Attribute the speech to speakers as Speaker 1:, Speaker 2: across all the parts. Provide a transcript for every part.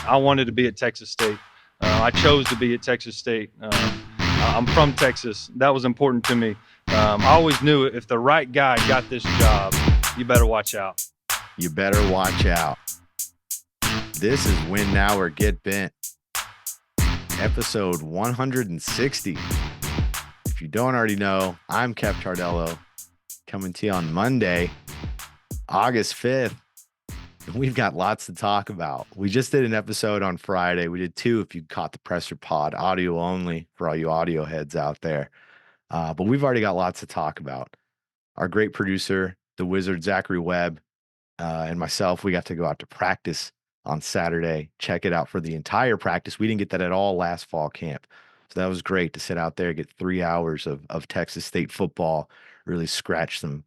Speaker 1: I wanted to be at Texas State. I chose to be at Texas State. I'm from Texas. That was important to me. I always knew if the right guy got this job, you better watch out.
Speaker 2: You better watch out. This is Win Now or Get Bent, episode 160. If you don't already know, I'm Kev Tardello, coming to you on Monday, August 5th. And we've got lots to talk about. We just did an episode on Friday. We did two if you caught the presser pod, audio only for all you audio heads out there. But we've already got lots to talk about. Our great producer, the wizard, Zachary Webb, and myself, we got to go out to practice on Saturday. Check it out for the entire practice. We didn't get that at all last fall camp. So that was great to sit out there, get 3 hours of Texas State football, really scratch a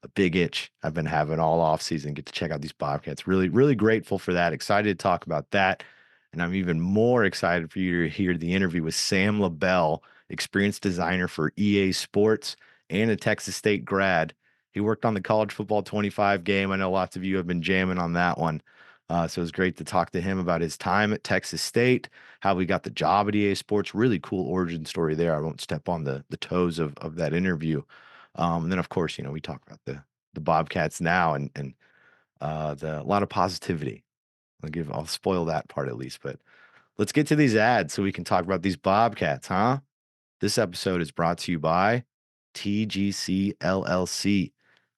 Speaker 2: big itch I've been having all off season, get to check out these Bobcats. Really, really grateful for that. Excited to talk about that. And I'm even more excited for you to hear the interview with Sam Lael, experienced designer for EA Sports and a Texas State grad. He worked on the college football 25 game. I know lots of you have been jamming on that one. So it was great to talk to him about his time at Texas State, how he got the job at EA Sports. Really cool origin story there. I won't step on the toes of that interview. And then, of course, we talk about the Bobcats now and a lot of positivity. I'll spoil that part at least. But let's get to these ads so we can talk about these Bobcats, huh? This episode is brought to you by TGC LLC.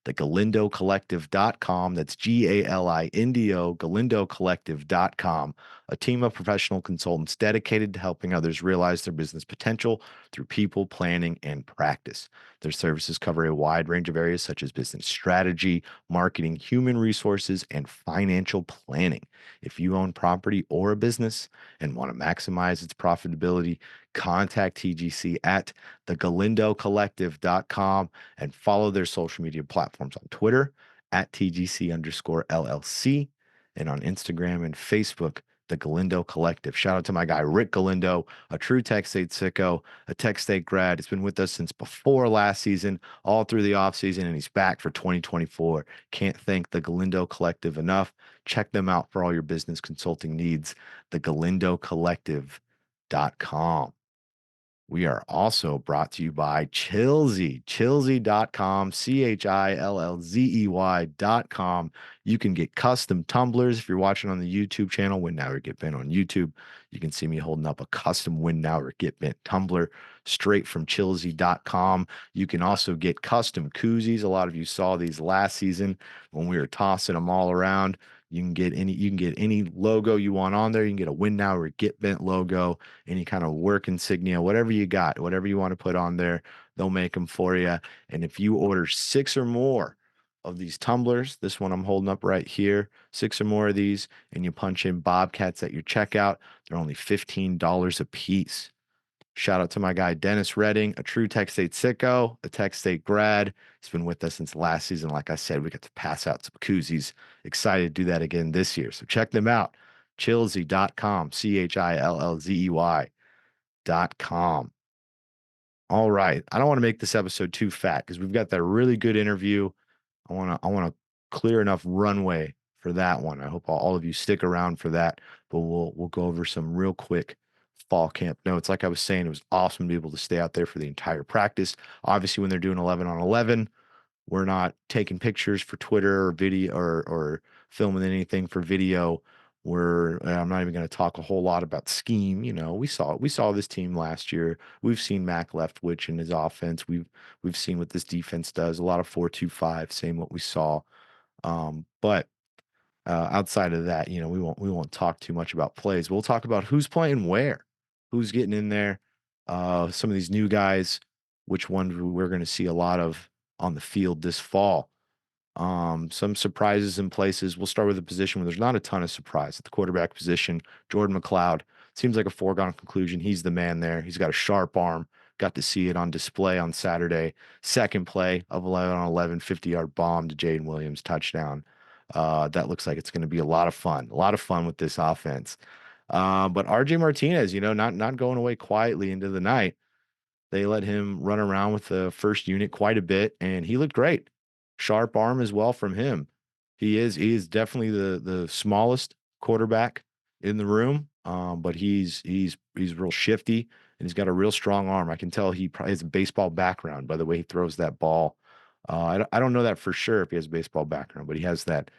Speaker 2: The GalindoCollective.com. That's G-A-L-I-N-D-O, GalindoCollective.com. A team of professional consultants dedicated to helping others realize their business potential through people, planning, and practice. Their services cover a wide range of areas such as business strategy, marketing, human resources, and financial planning. If you own property or a business and want to maximize its profitability, contact TGC at thegalindocollective.com and follow their social media platforms on Twitter at TGC_LLC and on Instagram and Facebook, the Galindo Collective. Shout out to my guy, Rick Galindo, a true Tech State sicko, a Tech State grad. He's been with us since before last season, all through the offseason, and he's back for 2024. Can't thank the Galindo Collective enough. Check them out for all your business consulting needs, thegalindocollective.com. We are also brought to you by Chilzey, chilzey.com, CHILLZEY.com. You can get custom tumblers. If you're watching on the YouTube channel, Win Now or Get Bent on YouTube, you can see me holding up a custom Win Now or Get Bent tumbler straight from chilzey.com. You can also get custom koozies. A lot of you saw these last season when we were tossing them all around. You can get any logo you want on there. You can get a Win Now or Get Bent logo, any kind of work insignia, whatever you got, whatever you want to put on there, they'll make them for you. And if you order 6 or more of these tumblers, this one I'm holding up right here, 6 or more of these, and you punch in Bobcats at your checkout, they're only $15 a piece. Shout out to my guy, Dennis Redding, a true Tech State sicko, a Tech State grad. He's been with us since last season. Like I said, we got to pass out some koozies. Excited to do that again this year. So check them out. Chilzey.com, CHILLZEY.com. All right. I don't want to make this episode too fat because we've got that really good interview. I want to clear enough runway for that one. I hope all of you stick around for that, but we'll go over some real quick fall camp notes. Like I was saying, it was awesome to be able to stay out there for the entire practice. Obviously, when they're doing 11 on 11, we're not taking pictures for Twitter or video or filming anything for video. I'm not even going to talk a whole lot about scheme. We saw this team last year. We've seen Mac Leftwich and his offense. We've seen what this defense does. A lot of 4-2-5, same what we saw. But outside of that, we won't talk too much about plays. We'll talk about who's playing where, who's getting in there, some of these new guys, which ones we're going to see a lot of on the field this fall. Some surprises in places. We'll start with a position where there's not a ton of surprise at the quarterback position. Jordan McLeod seems like a foregone conclusion. He's the man there. He's got a sharp arm. Got to see it on display on Saturday. Second play of 11 on 11, 50-yard bomb to Jaden Williams, touchdown. That looks like it's going to be a lot of fun with this offense. But RJ Martinez, not going away quietly into the night. They let him run around with the first unit quite a bit, and he looked great. Sharp arm as well from him. He is definitely the smallest quarterback in the room, but he's real shifty and he's got a real strong arm. I can tell he probably has a baseball background by the way he throws that ball. I don't know that for sure if he has a baseball background, but he has that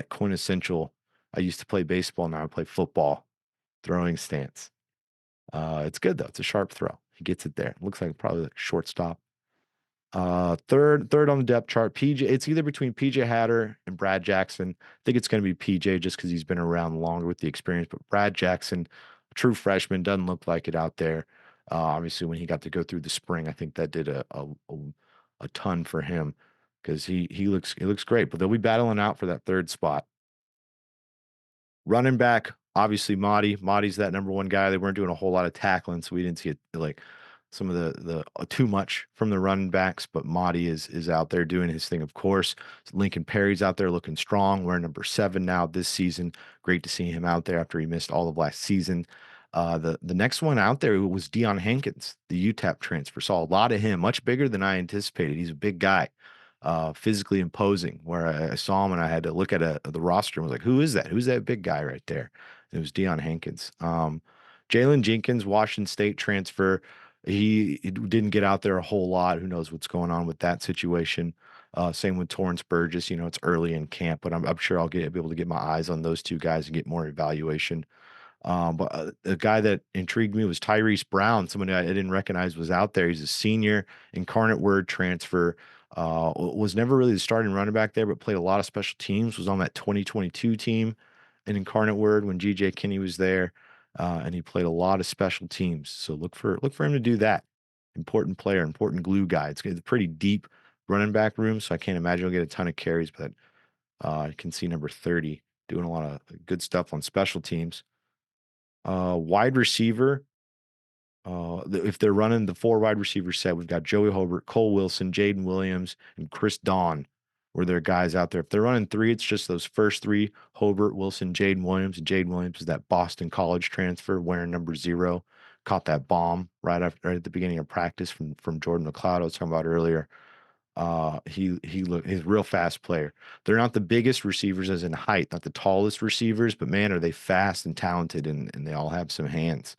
Speaker 2: quintessential. I used to play baseball, now I play football throwing stance. It's good though. It's a sharp throw. He gets it there. Looks like probably like shortstop. Third on the depth chart, PJ. It's either between PJ Hatter and Brad Jackson. I think it's going to be PJ just because he's been around longer with the experience. But Brad Jackson, a true freshman, doesn't look like it out there. Obviously, when he got to go through the spring, I think that did a ton for him because he looks great. But they'll be battling out for that third spot. Running back, obviously Marty. Marty's that number one guy. They weren't doing a whole lot of tackling, so we didn't see it like some of the too much from the running backs. But Marty is out there doing his thing, of course. Lincoln Perry's out there looking strong. We're number 7 now this season. Great to see him out there after he missed all of last season. The next one out there was Deion Hankins, the UTEP transfer. Saw a lot of him, much bigger than I anticipated. He's a big guy, physically imposing. Where I saw him and I had to look at the roster and was like, "Who is that? Who's that big guy right there?" And it was Deion Hankins. Jalen Jenkins, Washington State transfer. He didn't get out there a whole lot. Who knows what's going on with that situation? Same with Torrance Burgess. You know, it's early in camp, but I'm sure I'll be able to get my eyes on those two guys and get more evaluation. But the guy that intrigued me was Tyrese Brown, someone I didn't recognize was out there. He's a senior, incarnate word transfer. Was never really the starting running back there, but played a lot of special teams. Was on that 2022 team in incarnate word when GJ Kinney was there, and he played a lot of special teams. So look for him to do that. Important player, important glue guy. It's a pretty deep running back room, so I can't imagine he'll get a ton of carries, but I can see number 30 doing a lot of good stuff on special teams. Wide receiver, if they're running the 4 wide receiver set, we've got Joey Hobart, Cole Wilson, Jaden Williams, and Chris Don were their guys out there. If they're running 3, it's just those first 3, Hobart, Wilson, Jaden Williams. And Jaden Williams is that Boston College transfer wearing number 0. Caught that bomb right at the beginning of practice from Jordan McLeod I was talking about earlier. He's a real fast player. They're not the biggest receivers as in height, not the tallest receivers, but man, are they fast and talented and they all have some hands.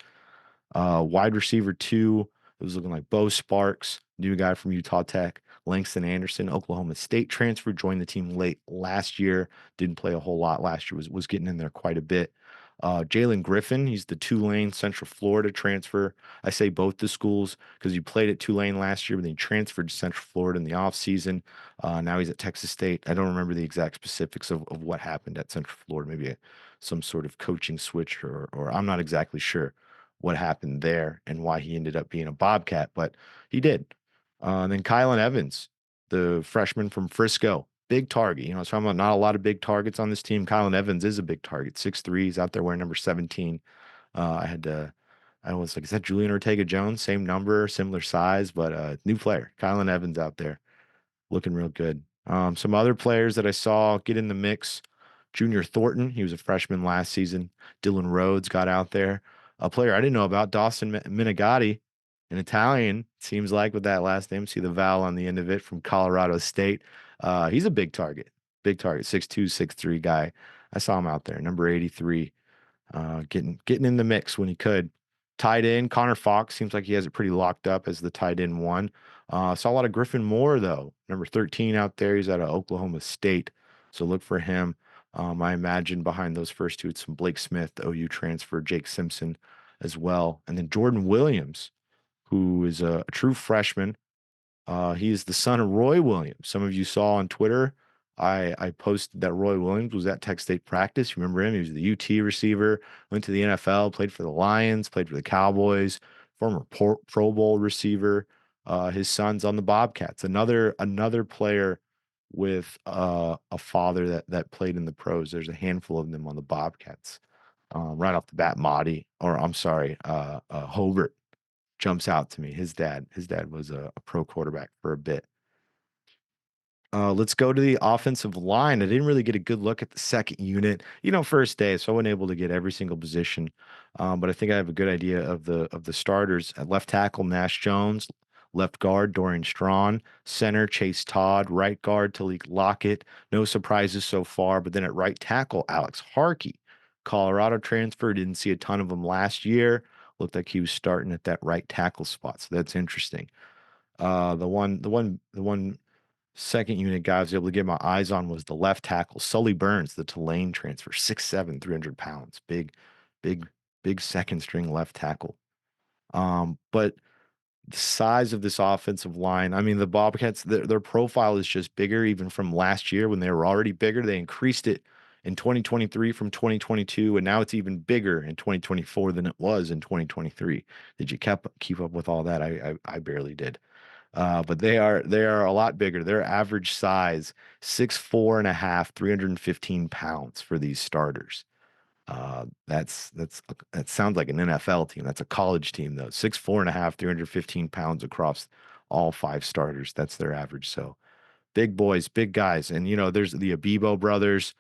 Speaker 2: Wide receiver 2, it was looking like Bo Sparks, new guy from Utah Tech. Langston Anderson, Oklahoma State transfer, joined the team late last year. Didn't play a whole lot last year. Was getting in there quite a bit. Jalen Griffin, he's the Tulane Central Florida transfer. I say both the schools because he played at Tulane last year, but then he transferred to Central Florida in the offseason. Now he's at Texas State. I don't remember the exact specifics of what happened at Central Florida. Maybe some sort of coaching switch, or I'm not exactly sure what happened there and why he ended up being a Bobcat, but he did. And then Kylan Evans, the freshman from Frisco, big target. You know, so I'm not a lot of big targets on this team. Kylan Evans is a big target, 6'3". He's out there wearing number 17. I was like, is that Julian Ortega Jones? Same number, similar size, but new player. Kylan Evans out there looking real good. Some other players that I saw get in the mix. Junior Thornton, he was a freshman last season. Dylan Rhodes got out there. A player I didn't know about, Dawson Minigatti, an Italian, seems like with that last name. See the vowel on the end of it from Colorado State. He's a big target, 6'2", 6'3" guy. I saw him out there, number 83, getting in the mix when he could. Tight end, Connor Fox seems like he has it pretty locked up as the tight end 1. Saw a lot of Griffin Moore though, number 13 out there. He's out of Oklahoma State, so look for him. I imagine behind those first 2, it's some Blake Smith, the OU transfer, Jake Simpson as well, and then Jordan Williams, who is a true freshman. He is the son of Roy Williams. Some of you saw on Twitter. I posted that Roy Williams was at Tech State practice. You remember him? He was the UT receiver, went to the NFL, played for the Lions, played for the Cowboys, former Pro Bowl receiver. His son's on the Bobcats. Another player with a father that played in the pros. There's a handful of them on the Bobcats. Right off the bat, Hobart jumps out to me. His dad was a pro quarterback for a bit. Let's go to the offensive line. I didn't really get a good look at the second unit, first day, so I wasn't able to get every single position. But I think I have a good idea of the starters. At left tackle, Nash Jones. Left guard, Dorian Strawn. Center, Chase Todd. Right guard, Talik Lockett. No surprises so far. But then at right tackle, Alex Harkey. Colorado transfer. Didn't see a ton of him last year. Looked like he was starting at that right tackle spot. So that's interesting. The one second unit guy I was able to get my eyes on was the left tackle, Sully Burns, the Tulane transfer, 6'7", 300 pounds. Big, big second string left tackle. But the size of this offensive line, I mean, the Bobcats, their profile is just bigger even from last year when they were already bigger. They increased it in 2023 from 2022, and now it's even bigger in 2024 than it was in 2023. Did you keep up with all that? I barely did. But they are a lot bigger. Their average size, 6'4.5", 315 pounds for these starters. That sounds like an NFL team. That's a college team though. 6'4.5", 315 pounds across all five starters. That's their average. So big boys, big guys. And there's the Abibo brothers,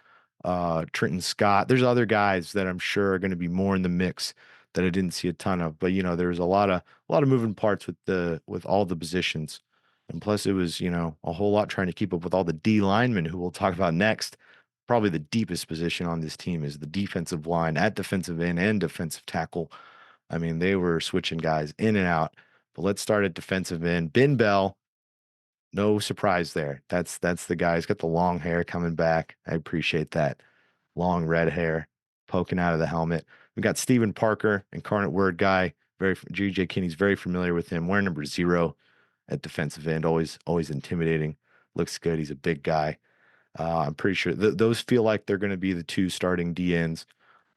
Speaker 2: Trenton Scott. There's other guys that I'm sure are going to be more in the mix that I didn't see a ton of. But there's a lot of moving parts with all the positions. And plus it was, a whole lot trying to keep up with all the D linemen who we'll talk about next. Probably the deepest position on this team is the defensive line at defensive end and defensive tackle. I mean, they were switching guys in and out. But let's start at defensive end. Ben Bell, no surprise there. That's the guy. He's got the long hair coming back. I appreciate that. Long red hair poking out of the helmet. We got Stephen Parker, incarnate word guy. GJ Kinney's very familiar with him. Wearing number 0 at defensive end. Always intimidating. Looks good. He's a big guy. I'm pretty sure those feel like they're going to be the two starting DNs.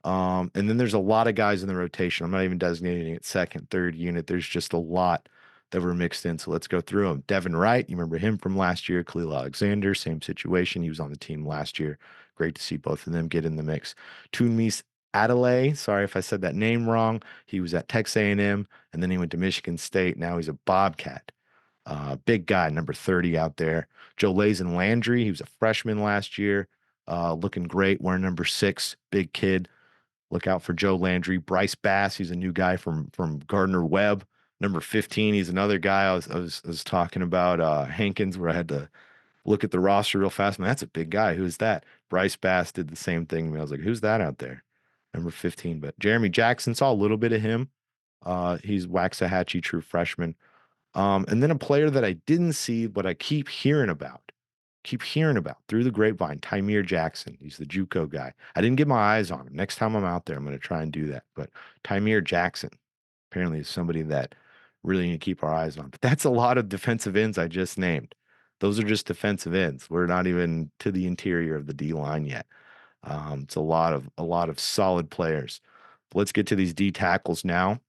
Speaker 2: And then there's a lot of guys in the rotation. I'm not even designating it second, third unit. There's just a lot that were mixed in. So let's go through them. Devin Wright, you remember him from last year. Khalil Alexander, same situation. He was on the team last year. Great to see both of them get in the mix. Tunmis Adelaide, sorry if I said that name wrong. He was at Texas A&M, and then he went to Michigan State. Now he's a Bobcat. Big guy, number 30 out there. Joe Lazen Landry, he was a freshman last year. Looking great, wearing number 6. Big kid. Look out for Joe Landry. Bryce Bass, he's a new guy from Gardner Webb. Number 15, he's another guy I was talking about Hankins, where I had to look at the roster real fast. Man, that's a big guy. Who's that? Bryce Bass did the same thing to me. I was like, who's that out there? Number 15. But Jeremy Jackson, saw a little bit of him. He's Waxahachie true freshman. And then a player that I didn't see, but I keep hearing about through the grapevine, Tymir Jackson. He's the JUCO guy. I didn't get my eyes on him. Next time I'm out there, I'm going to try and do that. But Tymir Jackson apparently is somebody that really need to keep our eyes on. But that's a lot of defensive ends I just named. Those are just defensive ends. We're not even to the interior of the D line yet. It's a lot of solid players. Let's get to these D tackles now.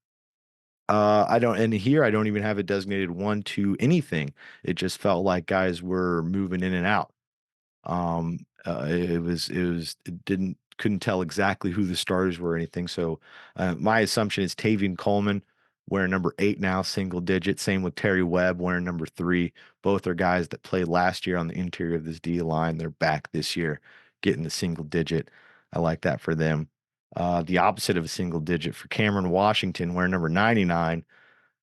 Speaker 2: And here I don't even have it designated 1, 2, anything. It just felt like guys were moving in and out. It couldn't tell exactly who the starters were or anything. So, my assumption is Tavian Coleman wearing number 8 now, single digit. Same with Terry Webb wearing number 3. Both are guys that played last year on the interior of this D line. They're back this year, getting the single digit. I like that for them. The opposite of a single digit for Cameron Washington, wearing number 99.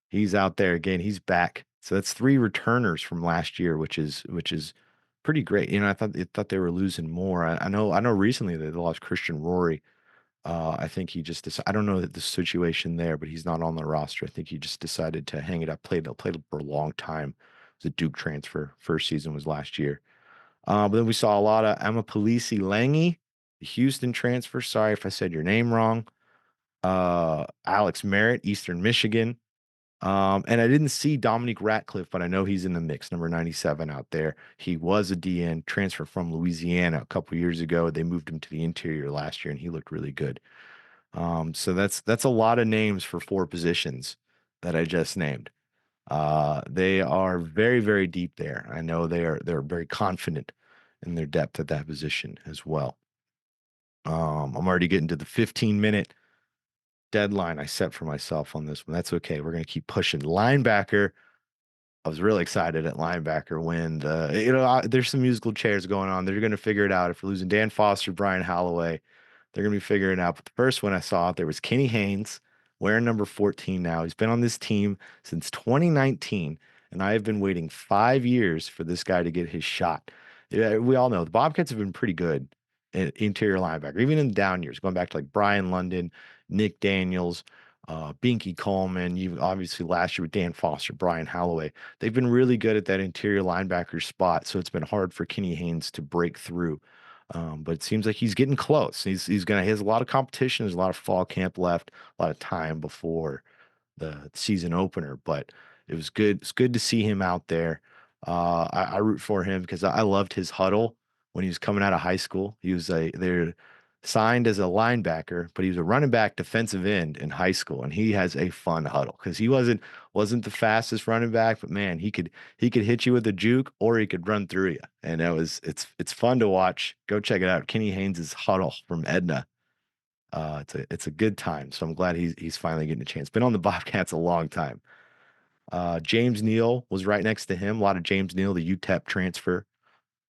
Speaker 2: He's out there again. He's back. So that's 3 returners from last year, which is pretty great. I thought they were losing more. I know recently they lost Christian Rory. I think he just I don't know the situation there, but he's not on the roster. I think he just decided to hang it up. Played for a long time. It was a Duke transfer. First season was last year. But then we saw a lot of Emma Polisi Lange, the Houston transfer. Sorry if I said your name wrong. Alex Merritt, Eastern Michigan. And I didn't see Dominique Ratcliffe, but I know he's in the mix, number 97 out there. He was a DN transfer from Louisiana a couple years ago. They moved him to the interior last year, and he looked really good. So that's a lot of names for 4 positions that I just named. They are very, very deep there. I know they're very confident in their depth at that position as well. I'm already getting to the 15-minute deadline I set for myself on this one. That's okay. We're going to keep pushing. Linebacker. I was really excited at linebacker when there's some musical chairs going on. They're going to figure it out. If we're losing Dan Foster, Brian Holloway, they're going to be figuring it out. But the first one I saw, there was Kenny Haynes wearing number 14 now. He's been on this team since 2019, and I have been waiting 5 years for this guy to get his shot. Yeah, we all know the Bobcats have been pretty good interior linebacker, even in the down years, going back to like Brian London, Nick Daniels, Binky Coleman. You obviously last year with Dan Foster, Brian Holloway. They've been really good at that interior linebacker spot, so it's been hard for Kenny Haynes to break through. But it seems like he's getting close. He has a lot of competition. There's a lot of fall camp left, a lot of time before the season opener, but it was good. It's good to see him out there. I root for him because I loved his huddle when he was coming out of high school. They're signed as a linebacker, but he was a running back defensive end in high school, and he has a fun huddle because he wasn't the fastest running back, but man, he could hit you with a juke or he could run through you, and it's fun to watch. Go check it out. Kenny Haynes' huddle from Edna. It's a good time. So I'm glad he's finally getting a chance. Been on the Bobcats a long time. James Neal was right next to him. A lot of James Neal, the UTEP transfer.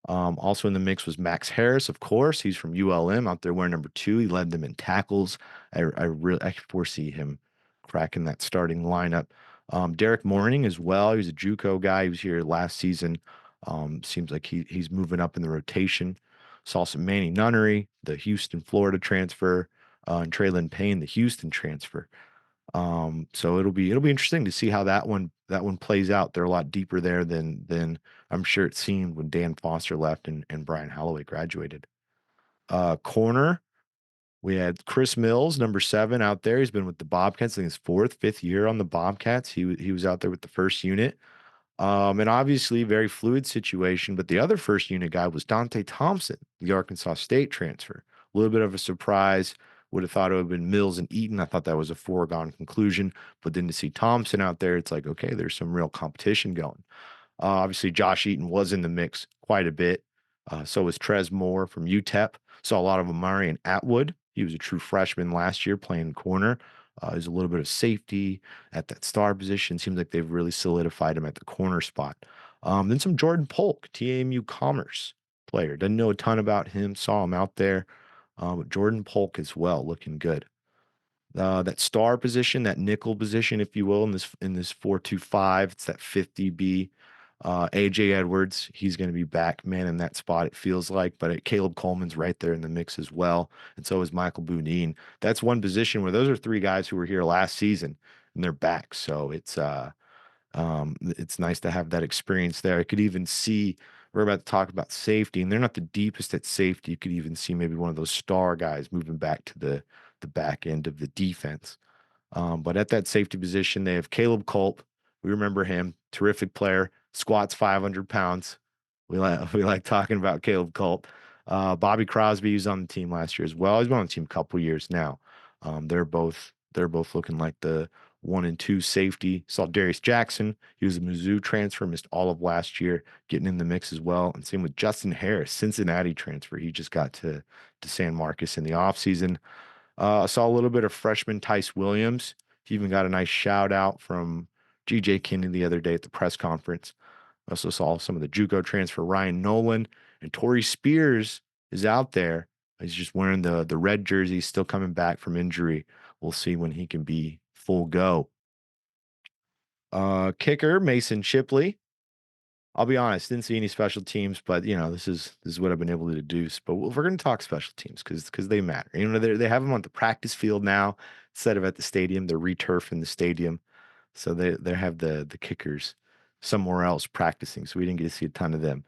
Speaker 2: Also in the mix was Max Harris, of course. He's from ULM out there wearing number 2. He led them in tackles. I foresee him cracking that starting lineup. Derek Morning as well. He was a JUCO guy. He was here last season. Seems like he's moving up in the rotation. Saw some Manny Nunnery, the Houston, Florida transfer, and Traylon Payne, the Houston transfer. So it'll be interesting to see how that one plays out. They're a lot deeper there than I'm sure it seemed when Dan Foster left and Brian Holloway graduated. Corner, we had Chris Mills, number 7 out there. He's been with the Bobcats, I think his 4th, 5th year on the Bobcats. He was out there with the first unit. And obviously very fluid situation, but the other first unit guy was Dante Thompson, the Arkansas State transfer. A little bit of a surprise. Would have thought it would have been Mills and Eaton. I thought that was a foregone conclusion, but then to see Thompson out there, it's like, okay, there's some real competition going. Obviously, Josh Eaton was in the mix quite a bit. So was Trez Moore from UTEP. Saw a lot of Amari and Atwood. He was a true freshman last year playing corner. There's a little bit of safety at that star position. Seems like they've really solidified him at the corner spot. Then some Jordan Polk, TAMU Commerce player. Doesn't know a ton about him. Saw him out there. But Jordan Polk as well, looking good. That star position, that nickel position, if you will, in this 4-2-5, it's that 50B. AJ Edwards, he's going to be back, man, in that spot, it feels like. But Caleb Coleman's right there in the mix as well. And so is Michael Boudin. That's one position where those are 3 guys who were here last season and they're back. So it's nice to have that experience there. I could even see we're about to talk about safety, and they're not the deepest at safety. You could even see maybe one of those star guys moving back to the back end of the defense. But at that safety position, they have Caleb Culp. We remember him, terrific player, squats 500 pounds. We like talking about Caleb Culp. Bobby Crosby was on the team last year as well. He's been on the team a couple years now. They're both looking like the 1 and 2 safety. Saw Darius Jackson. He was a Mizzou transfer, missed all of last year, getting in the mix as well. And same with Justin Harris, Cincinnati transfer. He just got to San Marcos in the offseason. I saw a little bit of freshman Tice Williams. He even got a nice shout out from GJ Kinney the other day at the press conference. I also saw some of the JUCO transfer Ryan Nolan, and Torrey Spears is out there. He's just wearing the red jersey, still coming back from injury. We'll see when he can be full go. Kicker Mason Shipley. I'll be honest, didn't see any special teams, but this is what I've been able to deduce. But we're going to talk special teams because they matter. They have them on the practice field now instead of at the stadium. They're returfing the stadium, so they have the kickers somewhere else practicing. So we didn't get to see a ton of them.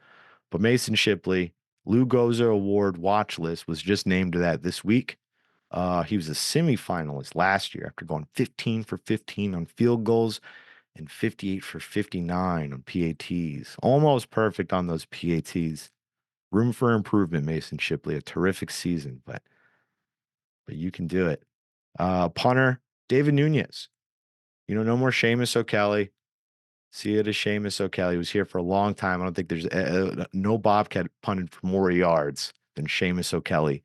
Speaker 2: But Mason Shipley, Lou Goza Award watch list was just named to that this week. He was a semifinalist last year after going 15 for 15 on field goals and 58 for 59 on PATs. Almost perfect on those PATs. Room for improvement, Mason Shipley. A terrific season, but you can do it. Punter, David Nunez. No more Seamus O'Kelly. See it as Seamus O'Kelly. He was here for a long time. I don't think there's no Bobcat punted for more yards than Seamus O'Kelly.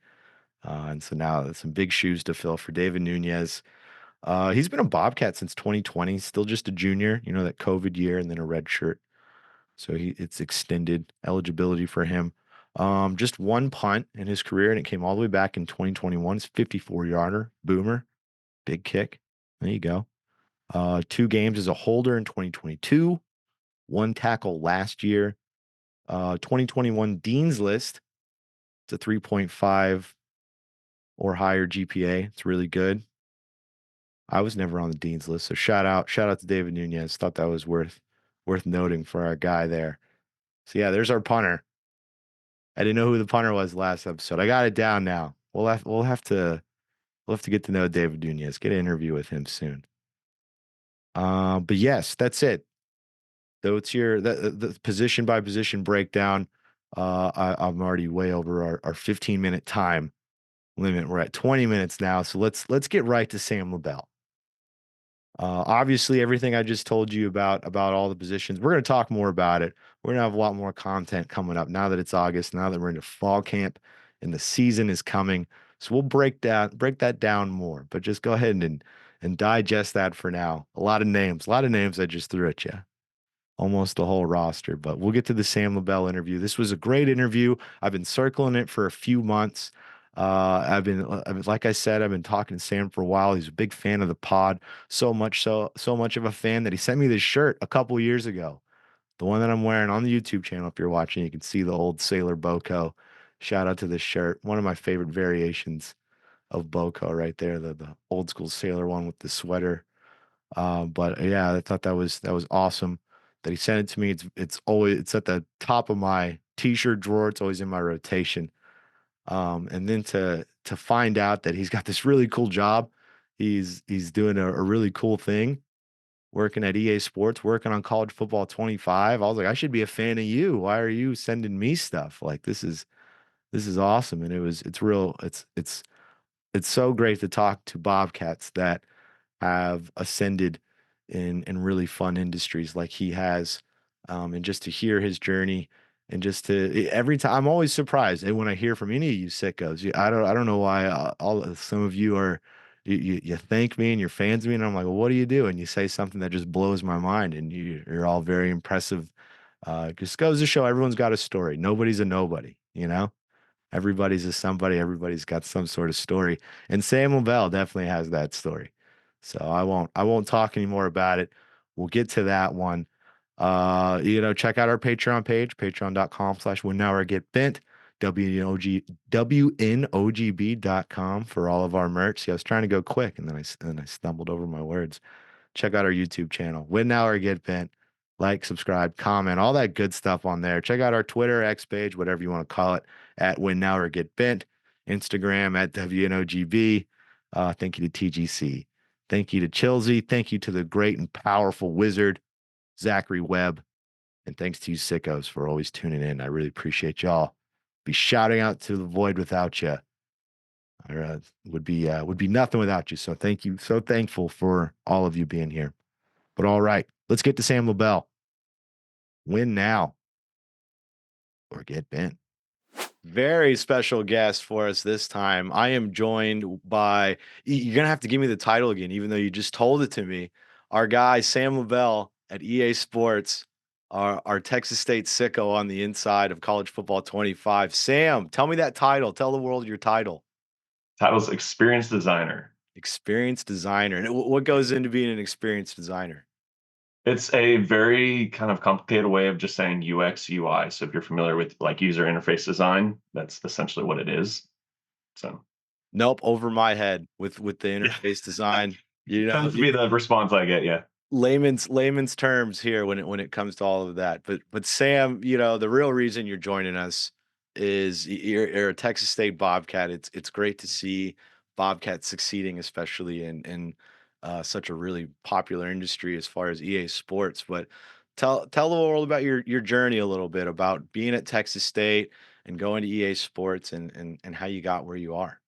Speaker 2: And so now some big shoes to fill for David Nunez. He's been a Bobcat since 2020, still just a junior, that COVID year and then a red shirt. So it's extended eligibility for him. Just one punt in his career, and it came all the way back in 2021. It's 54-yarder, boomer, big kick. There you go. 2 games as a holder in 2022, 1 tackle last year. 2021 Dean's List It's a 3.5 or higher GPA. It's really good. I was never on the dean's list, so shout out to David Nunez. Thought that was worth noting for our guy there. So yeah, there's our punter. I didn't know who the punter was last episode. I got it down now. We'll have to get to know David Nunez. Get an interview with him soon. But yes, that's it. Though it's the position by position breakdown. I'm already way over our 15-minute time limit. We're at 20 minutes now, so let's get right to Sam LaBelle. Obviously, everything I just told you about all the positions, we're going to talk more about it. We're going to have a lot more content coming up now that it's August, now that we're into fall camp and the season is coming. So we'll break that down more. But just go ahead and digest that for now. A lot of names I just threw at you. Almost the whole roster, but we'll get to the Sam LaBelle interview. This was a great interview. I've been circling it for a few months. Like I said, I've been talking to Sam for a while. He's a big fan of the pod, so much of a fan that he sent me this shirt a couple years ago. The one that I'm wearing on the YouTube channel. If you're watching, you can see the old Sailor Boco. Shout out to this shirt. One of my favorite variations of Boco right there, the old school sailor one with the sweater. But yeah, I thought that was awesome that he sent it to me. It's at the top of my t-shirt drawer. It's always in my rotation. And then to find out that he's got this really cool job, he's doing a really cool thing, working at EA Sports, working on College Football 25. I was like, I should be a fan of you. Why are you sending me stuff? Like this is awesome. And it's so great to talk to Bobcats that have ascended in really fun industries like he has, and just to hear his journey and just to every time I'm always surprised and when I hear from any of you sickos. I don't know why all some of you are you thank me and you're fans of me and I'm like, well, what do you do? And you say something that just blows my mind and you're all very impressive. Just goes to show everyone's got a story. Nobody's a nobody, you know. Everybody's a somebody. Everybody's got some sort of story, and Sam Lael definitely has that story. So I won't talk anymore about it. We'll get to that one. Check out our Patreon page, patreon.com/winourgetbent, WNOGB.com for all of our merch. See, I was trying to go quick and then I stumbled over my words. Check out our YouTube channel, Win Now or Get Bent. Like, subscribe, comment, all that good stuff on there. Check out our Twitter, X page, whatever you want to call it, at Win Now or Get Bent. Instagram at WNOGB. Thank you to TGC. Thank you to Chilsey. Thank you to the great and powerful wizard, Zachary Webb. And thanks to you sickos for always tuning in. I really appreciate y'all. Be shouting out to the void without you. Would be nothing without you. So thank you. So thankful for all of you being here. But all right, let's get to Sam LaBelle. Win now or get bent. Very special guest for us this time. I am joined by, you're going to have to give me the title again, even though you just told it to me. Our guy, Sam LaBelle at EA Sports, our Texas State sicko on the inside of College Football 25. Sam, tell me that title. Tell the world your title.
Speaker 3: Title's Experience Designer.
Speaker 2: Experienced designer. And what goes into being an experienced designer?
Speaker 3: It's a very kind of complicated way of just saying UX, UI. So if you're familiar with like user interface design, that's essentially what it is. So
Speaker 2: Nope, over my head with the interface design.
Speaker 3: tends to be the response I get. Yeah.
Speaker 2: Layman's terms here when it comes to all of that. But Sam, the real reason you're joining us is you're a Texas State Bobcat. It's great to see Bobcats succeeding, especially in such a really popular industry as far as EA Sports. But tell the world about your journey a little bit about being at Texas State and going to EA Sports and how you got where you are.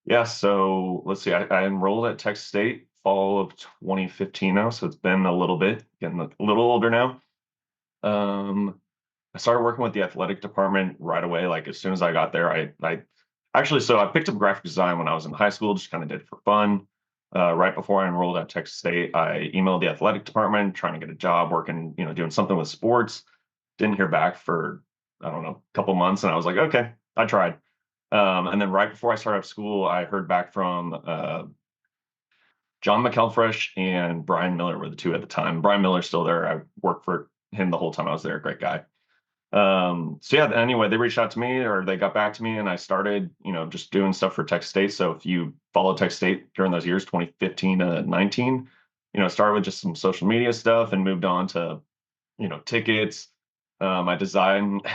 Speaker 3: Yeah. So let's see. I enrolled at Texas State fall of 2015 now. So it's been a little bit, getting a little older now. I started working with the athletic department right away. Like as soon as I got there, I actually, so I picked up graphic design when I was in high school, just kind of did it for fun. Right before I enrolled at Texas State, I emailed the athletic department trying to get a job working, doing something with sports. Didn't hear back for, I don't know, a couple months. And I was like, okay, I tried. And then right before I started school, I heard back from John McElfresh and Brian Miller were the two at the time. Brian Miller's still there. I worked for him the whole time I was there. Great guy. So yeah, anyway, they reached out to me or they got back to me and I started, just doing stuff for Texas State. So if you follow Texas State during those years, 2015 to 19, started with just some social media stuff and moved on to, tickets. I designed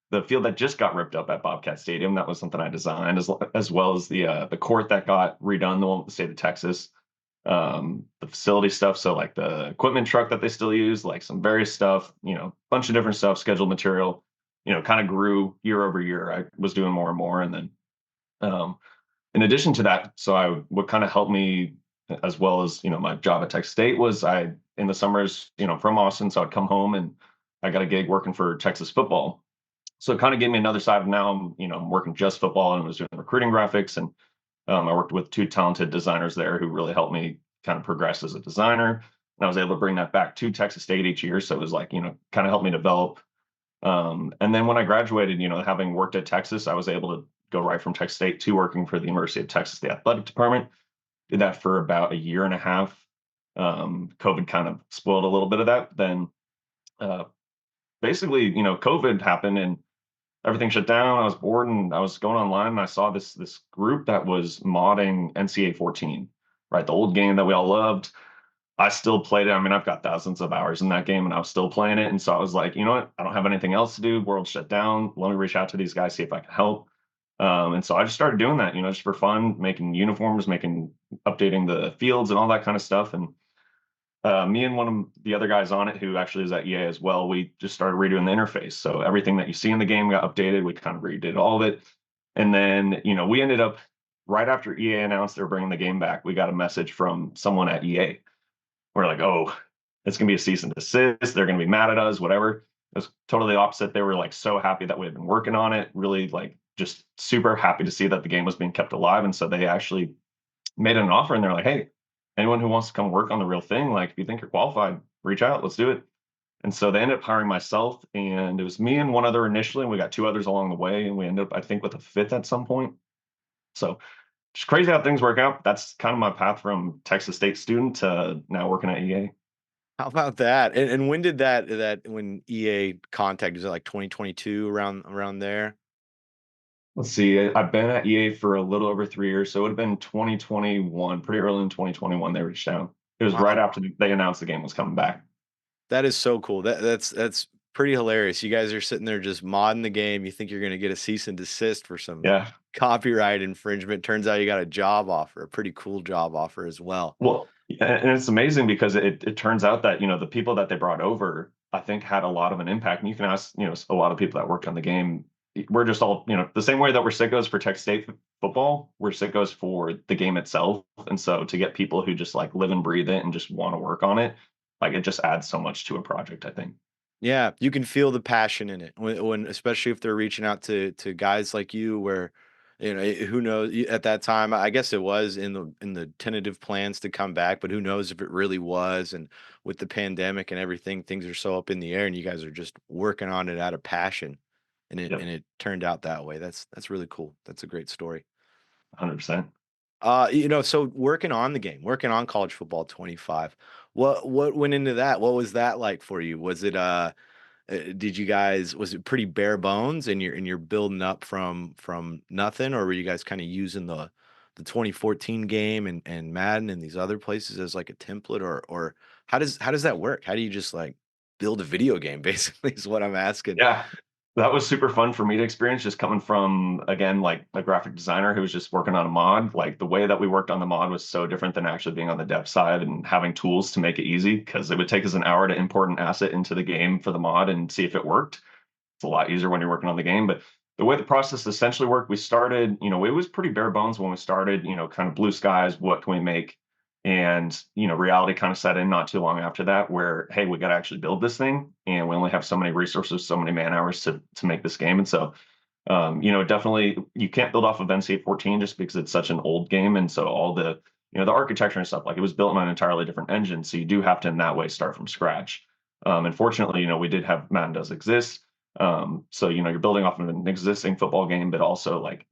Speaker 3: the field that just got ripped up at Bobcat Stadium. That was something I designed as well as the court that got redone, the one with the state of Texas. The facility stuff, so like the equipment truck that they still use, like some various stuff, bunch of different stuff, scheduled material, kind of grew year over year. I was doing more and more, and then um, in addition to that, so what kind of helped me as well as my job at Texas State was I in the summers, from Austin, so I'd come home and I got a gig working for Texas football. So it kind of gave me another side of now I'm working just football and was doing recruiting graphics and I worked with two talented designers there who really helped me kind of progress as a designer. And I was able to bring that back to Texas State each year. So it was like, kind of helped me develop. And then when I graduated, having worked at Texas, I was able to go right from Texas State to working for the University of Texas, the athletic department. Did that for about a year and a half. COVID kind of spoiled a little bit of that. Then uh, basically, COVID happened and everything shut down. I was bored and I was going online and I saw this group that was modding NCAA 14, right? The old game that we all loved. I still played it. I mean, I've got thousands of hours in that game and I was still playing it. And so I was like, you know what? I don't have anything else to do. World shut down. Let me reach out to these guys, see if I can help. And so I just started doing that, just for fun, making uniforms, updating the fields and all that kind of stuff. And me and one of the other guys on it who actually is at EA as well, we just started redoing the interface. So everything that you see in the game got updated. We kind of redid all of it. And then, we ended up right after EA announced they're bringing the game back, we got a message from someone at EA. We're like, oh, it's going to be a cease and desist. They're going to be mad at us, whatever. It was totally opposite. They were like so happy that we had been working on it, really like just super happy to see that the game was being kept alive. And so they actually made an offer and they're like, hey, anyone who wants to come work on the real thing, like if you think you're qualified, reach out, let's do it. And so they ended up hiring myself, and it was me and one other initially, and we got two others along the way, and we ended up, I think, with a fifth at some point. So just crazy how things work out. That's kind of my path from Texas State student to now working at EA.
Speaker 2: How about that? And when did when EA contacted, was it like 2022 around there?
Speaker 3: Let's see, I've been at EA for a little over 3 years, so it would have been 2021, pretty early in 2021 they reached out. It was right
Speaker 2: Wow.
Speaker 3: after they announced the game was coming back.
Speaker 2: That is so cool. That's pretty hilarious. You guys are sitting there just modding the game. You think you're going to get a cease and desist for some
Speaker 3: Yeah.
Speaker 2: copyright infringement. Turns out you got a job offer, a pretty cool job offer as well.
Speaker 3: Well, and it's amazing because it turns out that, the people that they brought over, I think had a lot of an impact. And you can ask, a lot of people that worked on the game. We're just all, the same way that we're sickos for Texas State football, we're sickos for the game itself. And so to get people who just like live and breathe it and just want to work on it, like it just adds so much to a project, I think.
Speaker 2: Yeah, you can feel the passion in it when especially if they're reaching out to guys like you where who knows at that time I guess it was in the tentative plans to come back, but who knows if it really was, and with the pandemic and everything things are so up in the air and you guys are just working on it out of passion and it
Speaker 3: Yep.
Speaker 2: turned out that way. That's really cool. That's a great story.
Speaker 3: 100%.
Speaker 2: So working on the game, working on college football 25. What went into that? What was that like for you? Was it did you guys was it pretty bare bones and you're building up from nothing, or were you guys kind of using the 2014 game and Madden and these other places as like a template, or how does that work? How do you just like build a video game basically is what I'm asking.
Speaker 3: Yeah, that was super fun for me to experience just coming from, again, like a graphic designer who was just working on a mod. Like the way that we worked on the mod was so different than actually being on the dev side and having tools to make it easy because it would take us an hour to import an asset into the game for the mod and see if it worked. It's a lot easier when you're working on the game. But the way the process essentially worked, we started, it was pretty bare bones when we started, kind of blue skies, what can we make? And, reality kind of set in not too long after that, where, hey, we got to actually build this thing. And we only have so many resources, so many man hours to make this game. And so, definitely you can't build off of NCAA 14 just because it's such an old game. And so all the architecture and stuff, like it was built on an entirely different engine. So you do have to in that way start from scratch. And fortunately, we did have Madden does exist. So, you're building off of an existing football game, but also like,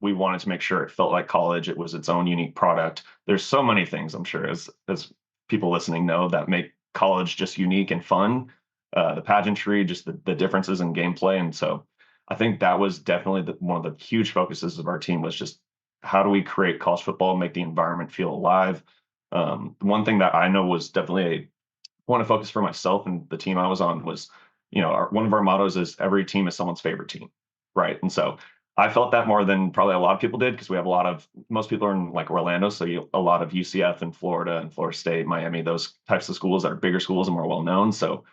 Speaker 3: we wanted to make sure it felt like college. It was its own unique product. There's so many things I'm sure as people listening know that make college just unique and fun. the pageantry, just the differences in gameplay. And so I think that was definitely one of the huge focuses of our team was just how do we create college football, make the environment feel alive. One thing that I know was definitely a want to focus for myself and the team I was on was, one of our mottos is every team is someone's favorite team, right? And so I felt that more than probably a lot of people did because we have most people are in like Orlando, so a lot of UCF in Florida and Florida State, Miami, those types of schools that are bigger schools and more well known. So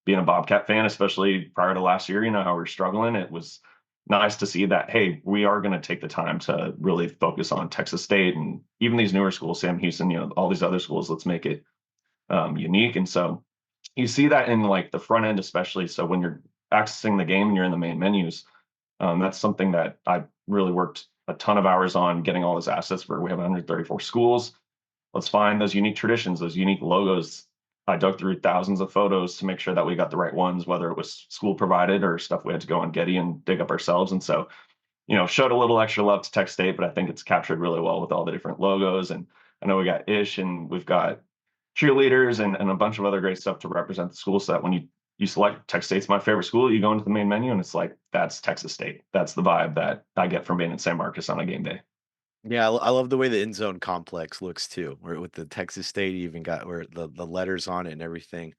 Speaker 3: being a Bobcat fan, especially prior to last year, how we were struggling, it was nice to see that, hey, we are going to take the time to really focus on Texas State and even these newer schools, Sam Houston, all these other schools. Let's make it unique. And so you see that in like the front end, especially. So when you're accessing the game and you're in the main menus, that's something that I really worked a ton of hours on getting all those assets for. We have 134 schools. Let's find those unique traditions, those unique logos. I dug through thousands of photos to make sure that we got the right ones, whether it was school provided or stuff we had to go on Getty and dig up ourselves. And so, showed a little extra love to Tech State, but I think it's captured really well with all the different logos. And I know we got Ish and we've got cheerleaders and a bunch of other great stuff to represent the school so that when you select Texas State's my favorite school, you go into the main menu and it's like, that's Texas State. That's the vibe that I get from being in San Marcos on a game day.
Speaker 2: Yeah, I love the way the end zone complex looks too, where with the Texas State, you even got where the letters on it and everything.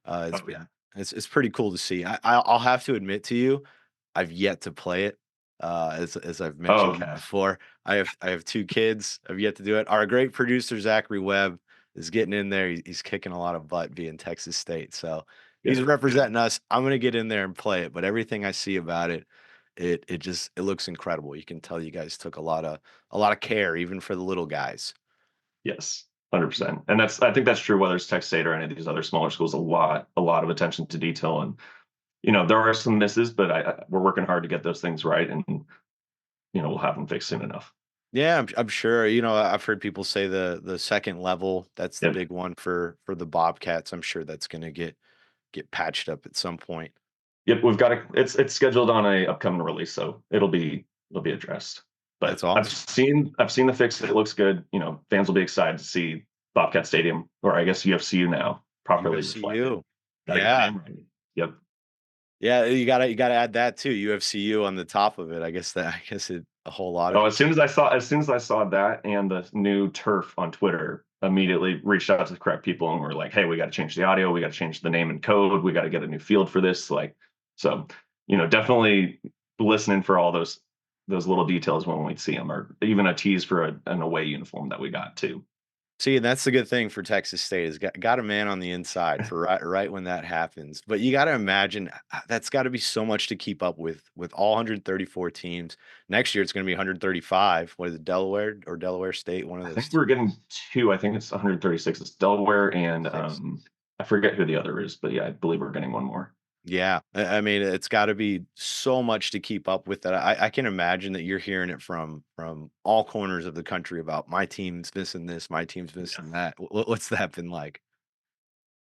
Speaker 2: It's
Speaker 3: Oh yeah.
Speaker 2: been it's pretty cool to see. I'll have to admit to you, I've yet to play it. As I've
Speaker 3: Oh,
Speaker 2: mentioned
Speaker 3: okay.
Speaker 2: before, I have two kids. I've yet to do it. Our great producer Zachary Webb is getting in there. He's kicking a lot of butt being Texas State, so he's
Speaker 3: Good. Good.
Speaker 2: representing us. I'm gonna get in there and play it, but everything I see about it, it looks incredible. You can tell you guys took a lot of care, even for the little guys.
Speaker 3: Yes. 100%. And I think that's true whether it's Texas State or any of these other smaller schools, a lot of attention to detail. And, there are some misses, but we're working hard to get those things right. And, we'll have them fixed soon enough.
Speaker 2: Yeah, I'm sure. I've heard people say the second level, that's the
Speaker 3: Yep.
Speaker 2: big one for the Bobcats. I'm sure that's gonna get patched up at some point.
Speaker 3: Yep, we've got it's scheduled on a upcoming release, so it'll be addressed.
Speaker 2: That's
Speaker 3: But I've
Speaker 2: awesome.
Speaker 3: seen I've seen the fix. It looks good. Fans will be excited to see Bobcat Stadium, or I guess UFCU now, properly reflected.
Speaker 2: UFCU.
Speaker 3: Got to get the
Speaker 2: Yeah.
Speaker 3: name right. Yep.
Speaker 2: Yeah, you gotta add that too, UFCU on the top of it. I guess a whole lot of
Speaker 3: Oh,
Speaker 2: people.
Speaker 3: as soon as I saw that and the new turf on Twitter, immediately reached out to the correct people and we're like, hey, we got to change the audio, we got to change the name and code, we got to get a new field for this. Like, so definitely listening for all those little details when we see them, or even a tease for an away uniform that we got too.
Speaker 2: See, and that's the good thing for Texas State is got a man on the inside for right when that happens. But you gotta imagine that's gotta be so much to keep up with all 134 teams. Next year it's gonna be 135. What is it, Delaware or Delaware State? One of
Speaker 3: I
Speaker 2: those
Speaker 3: think we're getting two. I think it's 136. It's Delaware and
Speaker 2: 6.
Speaker 3: I forget who the other is, but yeah, I believe we're getting one more.
Speaker 2: Yeah, I mean, it's got to be so much to keep up with that. I can imagine that you're hearing it from all corners of the country about my team's missing this, my team's missing that. What's that been like?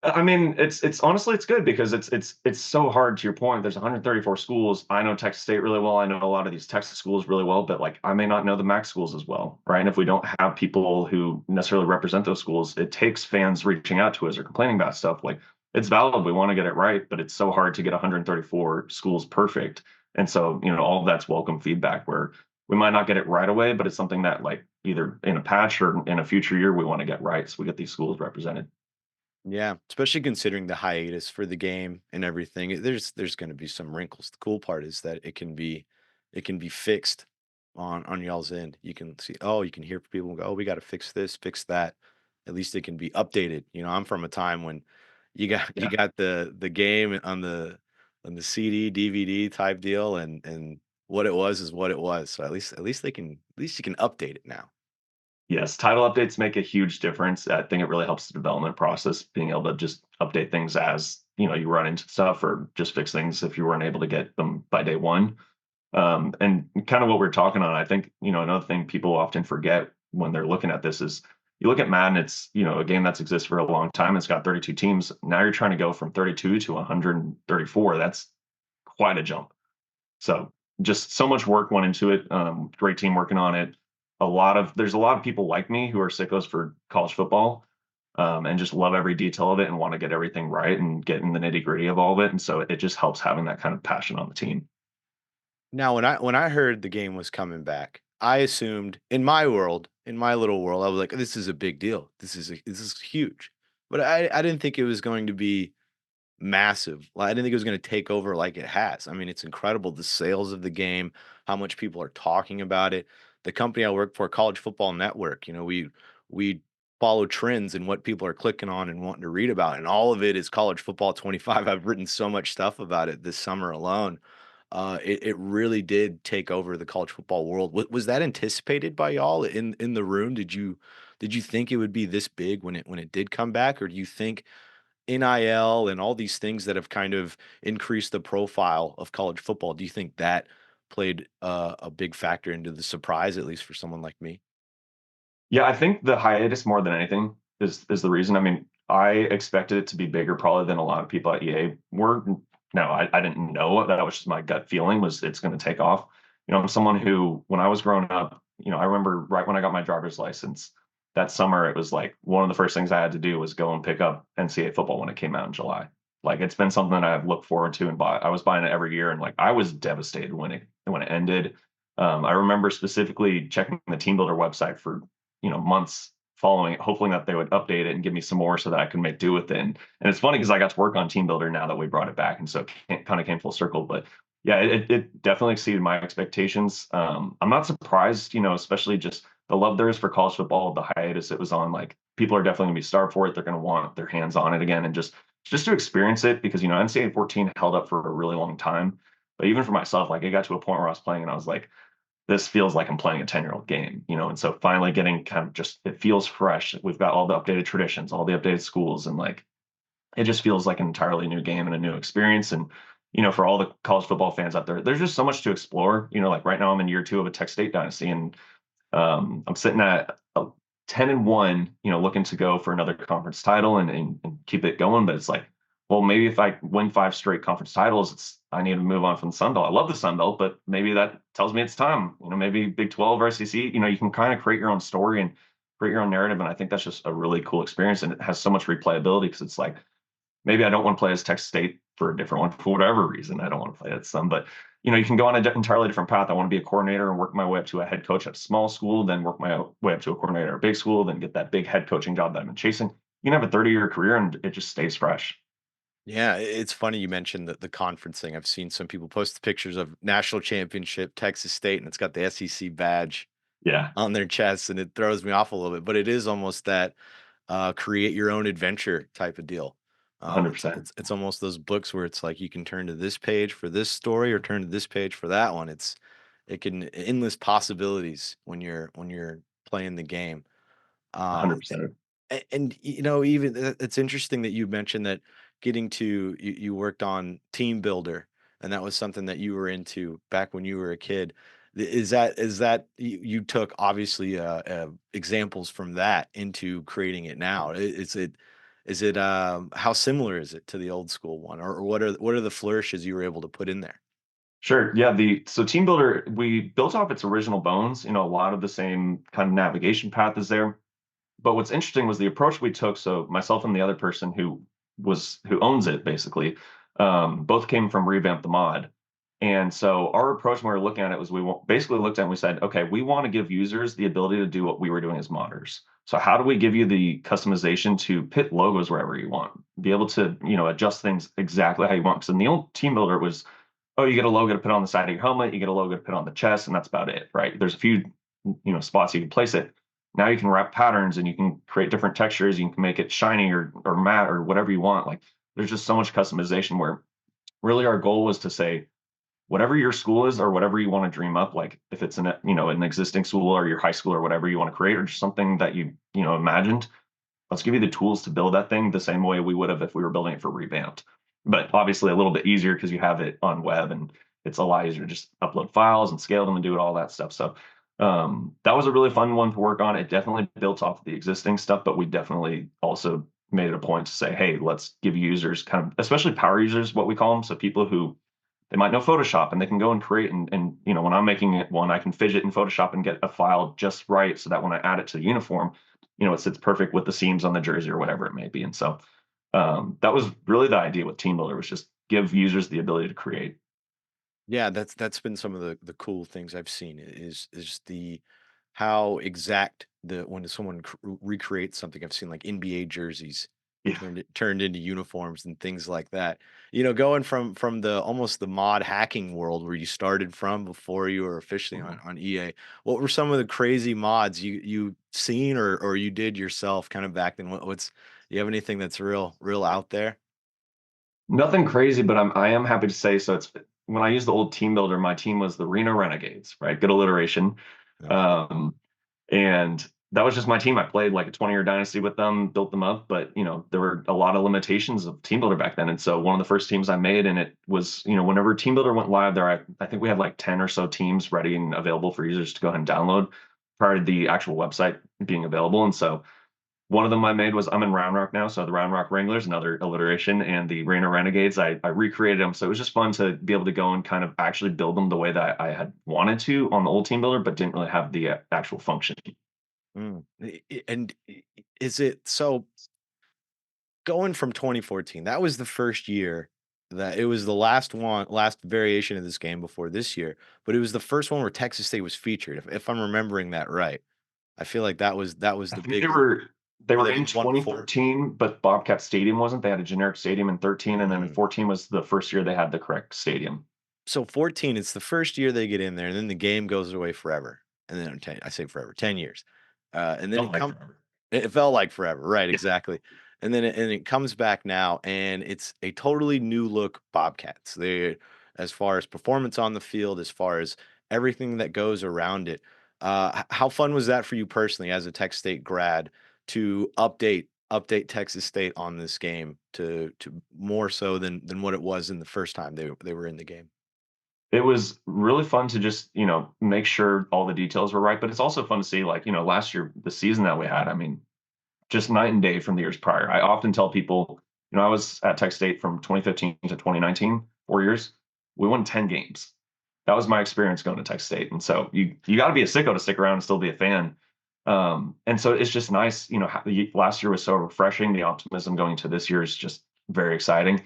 Speaker 3: I mean, it's honestly it's good because it's so hard. To your point, there's 134 schools. I know Texas State really well. I know a lot of these Texas schools really well, but like I may not know the MAC schools as well, right? And if we don't have people who necessarily represent those schools, it takes fans reaching out to us or complaining about stuff. Like it's valid, we want to get it right, but it's so hard to get 134 schools perfect. And so, all of that's welcome feedback where we might not get it right away, but it's something that like either in a patch or in a future year we want to get right, so we get these schools represented.
Speaker 2: Yeah, especially considering the hiatus for the game and everything. There's going to be some wrinkles. The cool part is that it can be fixed on y'all's end. You can see, oh, you can hear people go, oh, we got to fix this, fix that. At least it can be updated. I'm from a time when you got you
Speaker 3: Yeah.
Speaker 2: got the game on the CD, DVD type deal, and what it was is what it was. So at least you can update it now.
Speaker 3: Yes, title updates make a huge difference. I think it really helps the development process, being able to just update things as you run into stuff, or just fix things if you weren't able to get them by day one. And kind of what we're talking on, I think another thing people often forget when they're looking at this is you look at Madden. It's a game that's existed for a long time. It's got 32 teams. Now you're trying to go from 32 to 134. That's quite a jump. So just so much work went into it. Great team working on it. There's a lot of people like me who are sickos for college football. and just love every detail of it and want to get everything right and get in the nitty gritty of all of it. And so it just helps having that kind of passion on the team.
Speaker 2: Now, when I heard the game was coming back, I assumed in my world, in my little world, I was like, "This is a big deal. This is huge." But I didn't think it was going to be massive. Like, I didn't think it was going to take over like it has. I mean, it's incredible the sales of the game, how much people are talking about it. The company I work for, College Football Network, we follow trends and what people are clicking on and wanting to read about, and all of it is college football 25. I've written so much stuff about it this summer alone. It really did take over the college football world. Was that anticipated by y'all in the room? Did you think it would be this big when it did come back, or do you think NIL and all these things that have kind of increased the profile of college football, do you think that played a big factor into the surprise, at least for someone like me?
Speaker 3: Yeah, I think the hiatus more than anything is the reason. I mean, I expected it to be bigger probably than a lot of people at EA were. No, I didn't know that. Was just my gut feeling was it's going to take off. I'm someone who, when I was growing up, I remember right when I got my driver's license that summer, it was like one of the first things I had to do was go and pick up NCAA football when it came out in July. Like it's been something that I've looked forward to and bought. I was buying it every year, and like I was devastated when it ended. I remember specifically checking the Team Builder website for months following it, hoping that they would update it and give me some more so that I can make do with it. And it's funny because I got to work on Team Builder now that we brought it back, and so it kind of came full circle. But yeah, it definitely exceeded my expectations. I'm not surprised, especially just the love there is for college football, the hiatus it was on. Like people are definitely gonna be starved for it. They're gonna want their hands on it again, and just to experience it because NCAA 14 held up for a really long time. But even for myself, like it got to a point where I was playing and I was like, this feels like I'm playing a 10-year-old game, and so finally getting kind of just it feels fresh. We've got all the updated traditions, all the updated schools, and like it just feels like an entirely new game and a new experience. And for all the college football fans out there, there's just so much to explore. Like right now I'm in year 2 of a Tech State dynasty, and I'm sitting at 10-1, looking to go for another conference title and keep it going. But it's like, well, maybe if I win 5 straight conference titles, I need to move on from the Sun Belt. I love the Sun Belt, but maybe that tells me it's time. Maybe Big 12 or SEC. You can kind of create your own story and create your own narrative, and I think that's just a really cool experience, and it has so much replayability because it's like maybe I don't want to play as Texas State for a different one for whatever reason. I don't want to play at some, but you can go on an entirely different path. I want to be a coordinator and work my way up to a head coach at a small school, then work my way up to a coordinator at a big school, then get that big head coaching job that I've been chasing. You can have a 30-year career and it just stays fresh.
Speaker 2: Yeah, it's funny you mentioned the conferencing. I've seen some people post pictures of national championship, Texas State, and it's got the SEC badge
Speaker 3: Yeah,
Speaker 2: on their chest, and it throws me off a little bit. But it is almost that create your own adventure type of deal. It's
Speaker 3: 100%.
Speaker 2: it's almost those books where it's like you can turn to this page for this story or turn to this page for that one. It can endless possibilities when you're playing the game. Um,
Speaker 3: 100%.
Speaker 2: and even it's interesting that you mentioned that getting to you worked on Team Builder, and that was something that you were into back when you were a kid. Is that you took obviously examples from that into creating it now? Is it how similar is it to the old school one, or what are the flourishes you were able to put in there?
Speaker 3: Sure. Yeah. So Team Builder, we built off its original bones. A lot of the same kind of navigation path is there. But what's interesting was the approach we took. So myself and the other person who owns it basically, both came from Revamp the Mod. And so our approach when we were looking at it was basically looked at and we said, okay, we want to give users the ability to do what we were doing as modders. So how do we give you the customization to put logos wherever you want, be able to adjust things exactly how you want? Because in the old Team Builder it was, oh, you get a logo to put on the side of your helmet, you get a logo to put on the chest, and that's about it, right? There's a few spots you can place it. Now you can wrap patterns and you can create different textures. You can make it shiny or matte or whatever you want. Like there's just so much customization where really our goal was to say, whatever your school is or whatever you want to dream up, like if it's an existing school or your high school or whatever you want to create or just something that you imagined, let's give you the tools to build that thing the same way we would have if we were building it for Revamped. But obviously a little bit easier because you have it on web and it's a lot easier to just upload files and scale them and do all that stuff. So that was a really fun one to work on. It definitely built off the existing stuff, but we definitely also made it a point to say, hey, let's give users kind of, especially power users, what we call them. So people who they might know Photoshop and they can go and create and when I'm making it one, I can fidget in Photoshop and get a file just right so that when I add it to the uniform, it sits perfect with the seams on the jersey or whatever it may be. And so that was really the idea with Team Builder, was just give users the ability to create.
Speaker 2: Yeah, that's been some of the cool things I've seen is the how exact the when someone recreates something. I've seen like NBA jerseys
Speaker 3: Yeah.
Speaker 2: turned into uniforms and things like that. You know, going from the almost the mod hacking world where you started from before you were officially
Speaker 3: Mhm.
Speaker 2: on EA. What were some of the crazy mods you seen or you did yourself kind of back then? What's you have anything that's real out there?
Speaker 3: Nothing crazy, but I am happy to say, so it's when I used the old Team Builder, my team was the Reno Renegades, right? Good alliteration.
Speaker 2: Okay.
Speaker 3: Um, and that was just my team. I played like a 20-year dynasty with them, built them up, but there were a lot of limitations of Team Builder back then. And so one of the first teams I made, and it was, whenever Team Builder went live there, I think we had like 10 or so teams ready and available for users to go ahead and download prior to the actual website being available. And so one of them I made was, I'm in Round Rock now, so the Round Rock Wranglers, another alliteration, and the Reno Renegades. I recreated them, so it was just fun to be able to go and kind of actually build them the way that I had wanted to on the old Team Builder, but didn't really have the actual function.
Speaker 2: Mm. Is it so going from 2014? That was the first year that it was the last variation of this game before this year, but it was the first one where Texas State was featured. If I'm remembering that right, I feel like that was
Speaker 3: I
Speaker 2: the
Speaker 3: think they
Speaker 2: big.
Speaker 3: were they
Speaker 2: Were
Speaker 3: were
Speaker 2: they
Speaker 3: in
Speaker 2: one before?
Speaker 3: 2013, but Bobcat Stadium wasn't. They had a generic stadium in 13, and then in
Speaker 2: Mm.
Speaker 3: 14 was the first year they had the correct stadium.
Speaker 2: So 14, it's the first year they get in there, and then the game goes away forever. And then 10, I say forever, 10 years. And then
Speaker 3: Felt like forever.
Speaker 2: it felt like forever, right?
Speaker 3: Yeah.
Speaker 2: Exactly. And it comes back now, and it's a totally new look Bobcats. They, as far as performance on the field, as far as everything that goes around it. How fun was that for you personally, as a Tech State grad, to update Texas State on this game to more so than what it was in the first time they were in the game?
Speaker 3: It was really fun to just, make sure all the details were right, but it's also fun to see, like, last year, the season that we had, I mean, just night and day from the years prior. I often tell people, I was at Tech State from 2015 to 2019, 4 years. We won 10 games. That was my experience going to Tech State. And so you got to be a sicko to stick around and still be a fan. And so it's just nice, last year was so refreshing. The optimism going to this year is just very exciting.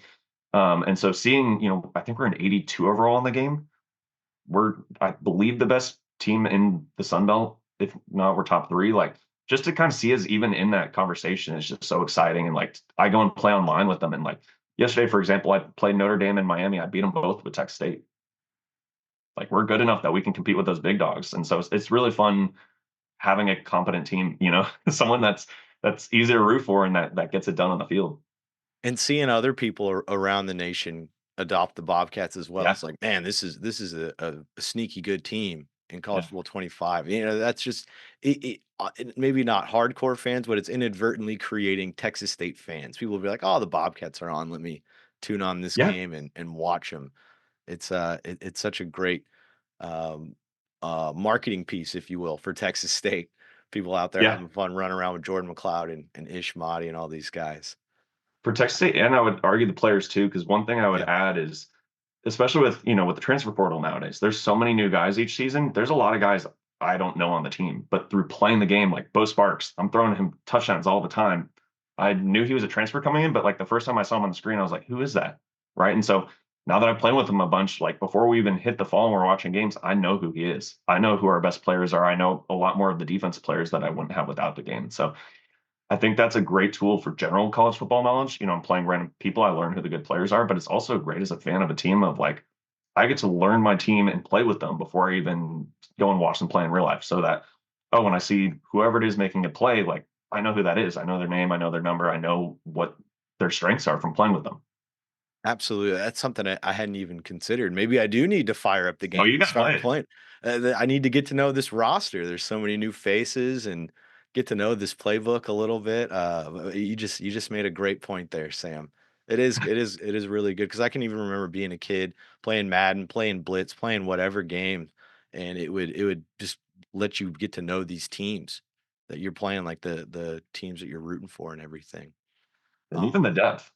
Speaker 3: And so seeing, I think we're an 82 overall in the game. We're, I believe, the best team in the Sun Belt. If not, we're top three. Like, just to kind of see us even in that conversation is just so exciting. And like, I go and play online with them. And like yesterday, for example, I played Notre Dame and Miami. I beat them both with Tech State. Like, we're good enough that we can compete with those big dogs. And so it's really fun having a competent team. Someone that's easy to root for and that gets it done on the field.
Speaker 2: And seeing other people around the nation adopt the Bobcats as well,
Speaker 3: Yeah,
Speaker 2: it's like, man, this is a sneaky good team in college
Speaker 3: yeah,
Speaker 2: football 25. You know, that's just maybe not hardcore fans, but it's inadvertently creating Texas State fans. People will be like, "Oh, the Bobcats are on. Let me tune on this
Speaker 3: yeah,
Speaker 2: game and watch them." It's such a great um, marketing piece, if you will, for Texas State. People out there
Speaker 3: yeah.
Speaker 2: having fun running around with Jordan McLeod and Ish Mahdi and all these guys.
Speaker 3: For Texas State, and I would argue the players too, because one thing I would
Speaker 2: Yeah.
Speaker 3: add is, especially with with the transfer portal nowadays, there's so many new guys each season. There's a lot of guys I don't know on the team, but through playing the game, like Bo Sparks, I'm throwing him touchdowns all the time. I knew he was a transfer coming in, but like the first time I saw him on the screen, I was like, "Who is that?" Right? And so now that I've played with him a bunch, like before we even hit the fall and we're watching games, I know who he is. I know who our best players are. I know a lot more of the defensive players that I wouldn't have without the game. So I think that's a great tool for general college football knowledge. I'm playing random people. I learn who the good players are, but it's also great as a fan of a team of like, I get to learn my team and play with them before I even go and watch them play in real life. So that, oh, when I see whoever it is making a play, like I know who that is. I know their name. I know their number. I know what their strengths are from playing with them.
Speaker 2: Absolutely, that's something I hadn't even considered. Maybe I do need to fire up the
Speaker 3: Oh,
Speaker 2: game
Speaker 3: you
Speaker 2: and
Speaker 3: got to play
Speaker 2: start
Speaker 3: it.
Speaker 2: playing. I need to get to know this roster. There's so many new faces, and get to know this playbook a little bit. You just made a great point there, Sam. It is really good because I can even remember being a kid playing Madden, playing Blitz, playing whatever game, and it would just let you get to know these teams that you're playing, like the teams that you're rooting for and everything.
Speaker 3: And
Speaker 2: Um,
Speaker 3: even the depth.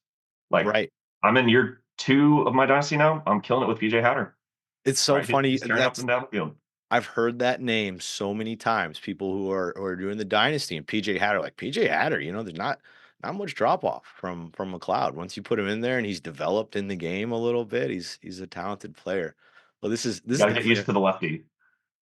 Speaker 3: Like
Speaker 2: right.
Speaker 3: I'm in year 2 of my dynasty now. I'm killing it with PJ Hatter.
Speaker 2: It's so
Speaker 3: Right?
Speaker 2: funny.
Speaker 3: He's tearing up and down the field.
Speaker 2: I've heard that name so many times. People who are doing the dynasty and PJ Hatter, like PJ Hatter, there's not much drop off from McLeod. Once you put him in there and he's developed in the game a little bit, he's a talented player. Well, this is
Speaker 3: Got to get
Speaker 2: definitely
Speaker 3: used to the lefty.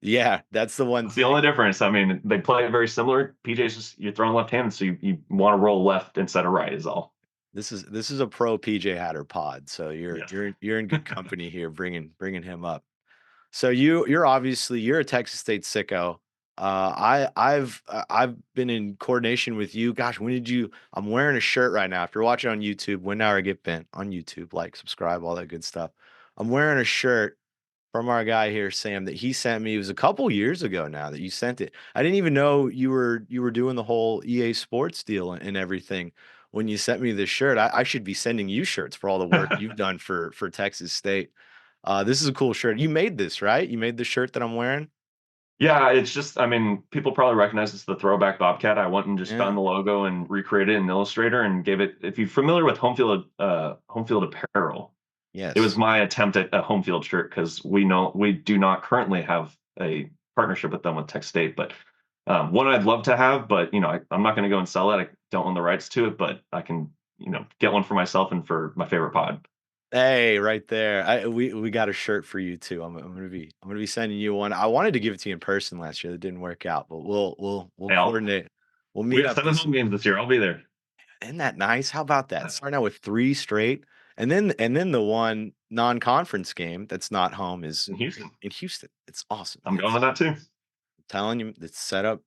Speaker 2: yeah, that's the one
Speaker 3: That's the
Speaker 2: thing.
Speaker 3: only difference. I mean, they play very similar. PJ's just you're throwing left-handed, so you want to roll left instead of right is all.
Speaker 2: This is a pro PJ Hatter pod, so
Speaker 3: Yes.
Speaker 2: you're in good company here, bringing him up. So you're a Texas State sicko. I've been in coordination with you. Gosh, when did you? I'm wearing a shirt right now. If you're watching on YouTube, when now I get bent on YouTube, like, subscribe, all that good stuff. I'm wearing a shirt from our guy here, Sam, that he sent me. It was a couple years ago now that you sent it. I didn't even know you were doing the whole EA Sports deal and everything when you sent me this shirt. I should be sending you shirts for all the work you've done for Texas State. This is a cool shirt. You made this, right? You made the shirt that I'm wearing?
Speaker 3: Yeah, it's just, I mean, people probably recognize it's the throwback Bobcat. I went and just
Speaker 2: Yeah.
Speaker 3: found the logo and recreated it in Illustrator and gave it. If you're familiar with home field apparel, it was
Speaker 2: Yes.
Speaker 3: my attempt at a home field shirt because we do not currently have a partnership with them with Tech State, but one I'd love to have, but I'm not going to go and sell it. I don't own the rights to it, but I can get one for myself and for my favorite pod.
Speaker 2: Hey, right there. We got a shirt for you too. I'm gonna be sending you one. I wanted to give it to you in person last year. That didn't work out, but we'll
Speaker 3: Hey,
Speaker 2: coordinate. We'll
Speaker 3: we
Speaker 2: meet
Speaker 3: have
Speaker 2: up
Speaker 3: seven
Speaker 2: this.
Speaker 3: home games this year. I'll be there.
Speaker 2: Isn't that nice? How about that? Starting out with three straight, and then the one non-conference game that's not home is
Speaker 3: In Houston,
Speaker 2: in Houston. It's awesome.
Speaker 3: I'm going to that too.
Speaker 2: Telling you, it's set up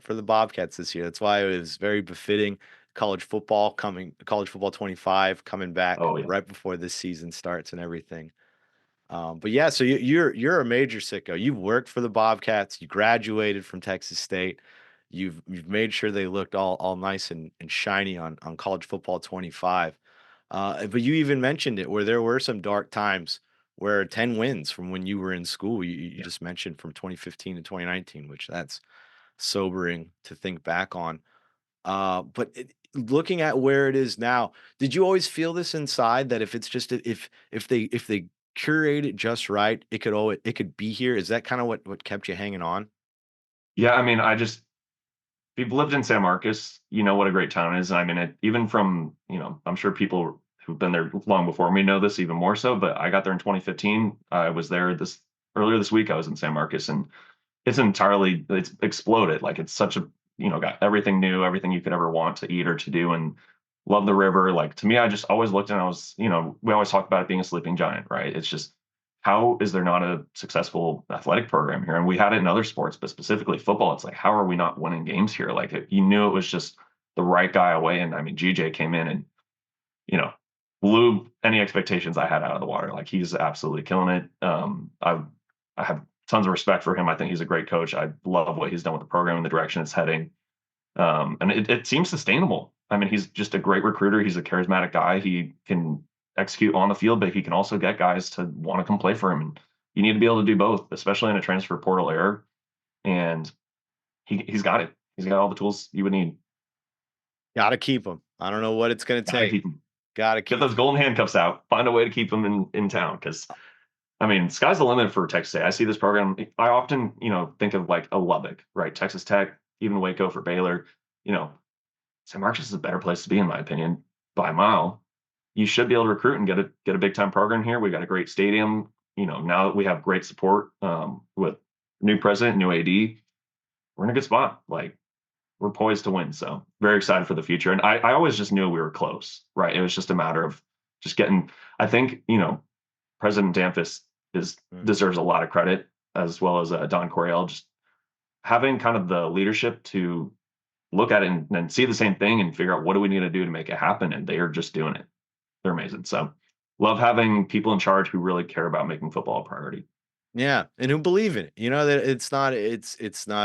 Speaker 2: for the Bobcats this year. That's why it was very befitting. College football 25 coming back
Speaker 3: Oh yeah.
Speaker 2: right before this season starts and everything. But yeah, so you're a major sicko. You've worked for the Bobcats. You graduated from Texas State. You've made sure they looked all nice and shiny on college football 25. But you even mentioned it where there were some dark times where 10 wins from when you were in school. You
Speaker 3: Yeah.
Speaker 2: just mentioned from 2015 to 2019, which that's sobering to think back on. Looking at where it is now, did you always feel this inside that if it's just if they curate it just right, it could be here? Is that kind of what kept you hanging on?
Speaker 3: Yeah, I mean, if you've lived in San Marcos, you know what a great town is. I mean, even from, I'm sure people who've been there long before me know this even more so, but I got there in 2015. I was there earlier this week. I was in San Marcos and it's exploded. Like it's such a, got everything new, everything you could ever want to eat or to do, and love the river. Like to me, I just always looked and I was, we always talk about it being a sleeping giant, right? It's just, how is there not a successful athletic program here? And we had it in other sports, but specifically football. It's like, how are we not winning games here? Like you knew it was just the right guy away. And I mean, GJ came in and, you know, blew any expectations I had out of the water. Like he's absolutely killing it. I have tons of respect for him. I think he's a great coach. I love what he's done with the program and the direction it's heading. And it seems sustainable. I mean, he's just a great recruiter. He's a charismatic guy. He can execute on the field, but he can also get guys to want to come play for him. And you need to be able to do both, especially in a transfer portal era. And he's got it. He's got all the tools you would need.
Speaker 2: Got to keep them. I don't know what it's going to
Speaker 3: Gotta
Speaker 2: take.
Speaker 3: keep him.
Speaker 2: Got to
Speaker 3: Get
Speaker 2: keep
Speaker 3: those
Speaker 2: him.
Speaker 3: golden handcuffs out. Find a way to keep him in town. Because I mean, sky's the limit for Texas State. I see this program. I often, think of like a Lubbock, right? Texas Tech, even Waco for Baylor. You know, San Marcos is a better place to be, in my opinion, by a mile. You should be able to recruit and get a big time program here. We got a great stadium. Now that we have great support with new president, new AD, we're in a good spot. Like we're poised to win. So very excited for the future. And I always just knew we were close, right? It was just a matter of just getting. I think President Danfus
Speaker 2: Mm.
Speaker 3: deserves a lot of credit, as well as Don Coryell, just having kind of the leadership to look at it and see the same thing and figure out what do we need to do to make it happen. And they are just doing it. They're amazing. So love having people in charge who really care about making football a priority.
Speaker 2: Yeah, and who believe in it. You know that it's not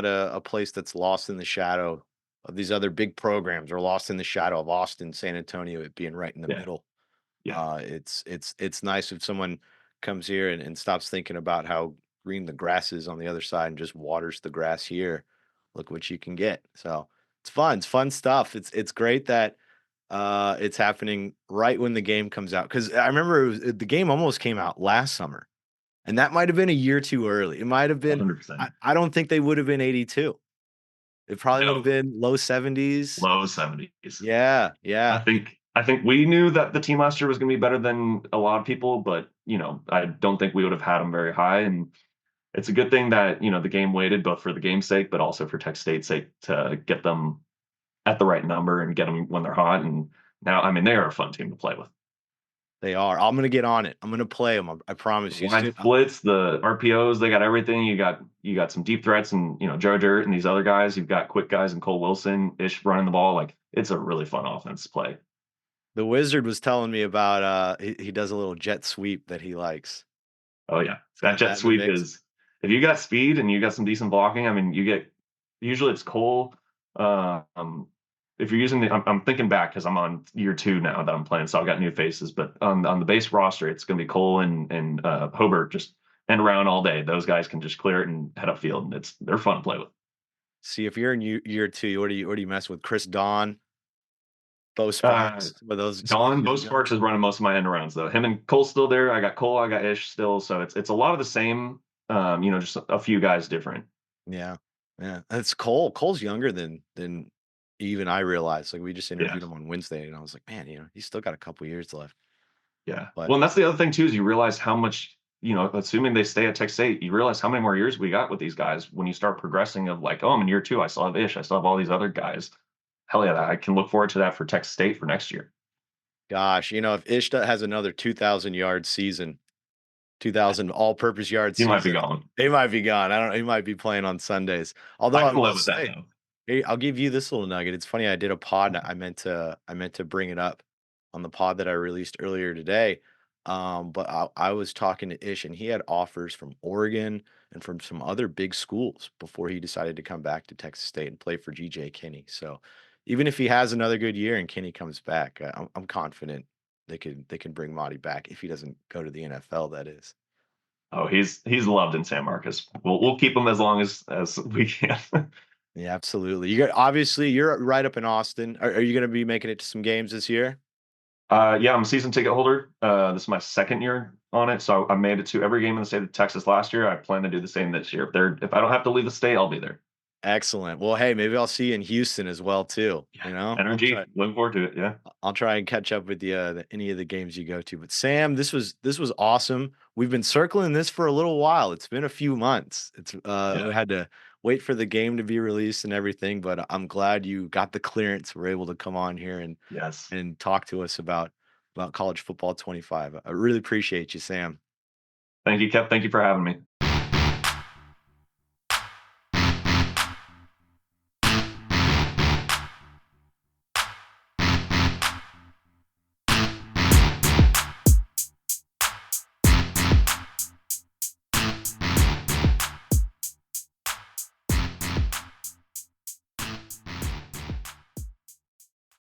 Speaker 2: a place that's lost in the shadow of these other big programs or lost in the shadow of Austin, San Antonio, it being right in the
Speaker 3: Yeah.
Speaker 2: middle.
Speaker 3: Yeah.
Speaker 2: It's nice if someone comes here and stops thinking about how green the grass is on the other side and just waters the grass here. Look what you can get. So it's fun. It's fun stuff. It's great that it's happening right when the game comes out. Because I remember the game almost came out last summer. And that might have been a year too early. It might have been,
Speaker 3: 100%.
Speaker 2: I don't think they would have been 82. It probably would have
Speaker 3: No,
Speaker 2: been low 70s.
Speaker 3: low 70s.
Speaker 2: Yeah, yeah.
Speaker 3: I think we knew that the team last year was going to be better than a lot of people, but I don't think we would have had them very high. And it's a good thing that the game waited both for the game's sake, but also for Tech State's sake to get them at the right number and get them when they're hot. And now, I mean, they are a fun team to play with.
Speaker 2: They are. I'm gonna get on it. I'm gonna play them. I promise you.
Speaker 3: Wide splits, the RPOs, they got everything. You got some deep threats and Joe Dirt and these other guys. You've got quick guys and Cole Wilson ish running the ball. Like it's a really fun offense to play.
Speaker 2: The Wizard was telling me about he does a little jet sweep that he likes.
Speaker 3: Oh yeah, that
Speaker 2: Got
Speaker 3: jet
Speaker 2: that in the
Speaker 3: sweep
Speaker 2: mix.
Speaker 3: is if you got speed and you got some decent blocking. I mean, you get usually it's Cole. Um, if you're using I'm thinking back because I'm on year 2 now that I'm playing, so I've got new faces. But on the base roster, it's going to be Cole and Hobart just end around all day. Those guys can just clear it and head upfield, and they're fun to play with.
Speaker 2: See, if you're in year 2, what do you mess with? Chris Don, Bo
Speaker 3: Uh,
Speaker 2: Sparks, with those
Speaker 3: Bo
Speaker 2: young
Speaker 3: Sparks
Speaker 2: guns.
Speaker 3: is running most of my end arounds though. Him and Cole's still there. I got Cole, I got Ish still, so it's a lot of the same. Just a few guys different.
Speaker 2: Yeah, yeah. It's Cole. Cole's younger than even I realized. Like we just
Speaker 3: Yeah.
Speaker 2: interviewed him on Wednesday, and I was like, man, he's still got a couple years left.
Speaker 3: Yeah.
Speaker 2: But
Speaker 3: Well, and that's the other thing too, is you realize how much, assuming they stay at Tech State, you realize how many more years we got with these guys when you start progressing of like, oh, I'm in year 2, I still have Ish, I still have all these other guys. Hell yeah, I can look forward to that for Tech State for next year.
Speaker 2: gosh, if Ishta has another 2,000-yard season, 2,000 all-purpose yard
Speaker 3: He might be
Speaker 2: season,
Speaker 3: gone.
Speaker 2: he might be gone. I don't know. He might be playing on Sundays. Although
Speaker 3: I
Speaker 2: I
Speaker 3: can
Speaker 2: will
Speaker 3: live with that
Speaker 2: say,
Speaker 3: though.
Speaker 2: hey, I'll give you this little nugget. It's funny. I did a pod. I meant to bring it up on the pod that I released earlier today. But I was talking to Ish, and he had offers from Oregon and from some other big schools before he decided to come back to Texas State and play for GJ Kinney. So even if he has another good year and Kinney comes back, I'm confident they can bring Marty back if he doesn't go to the NFL. That is.
Speaker 3: Oh, he's loved in San Marcos. We'll keep him as long as we can.
Speaker 2: Yeah, absolutely. Obviously you're right up in Austin. Are you going to be making it to some games this year?
Speaker 3: Yeah, I'm a season ticket holder. This is my second year on it, so I made it to every game in the state of Texas last year. I plan to do the same this year. If I don't have to leave the state, I'll be there.
Speaker 2: Excellent. Well, hey, maybe I'll see you in Houston as well too.
Speaker 3: Yeah,
Speaker 2: I'll
Speaker 3: energy.
Speaker 2: try.
Speaker 3: Looking forward to it. Yeah,
Speaker 2: I'll try and catch up with you any of the games you go to. But Sam, this was awesome. We've been circling this for a little while. It's been a few months. We
Speaker 3: yeah,
Speaker 2: had to wait for the game to be released and everything, but I'm glad you got the clearance. We're able to come on here and
Speaker 3: yes.
Speaker 2: and talk to us about college football 25. I really appreciate you, Sam.
Speaker 3: Thank you, Kev. Thank you for having me.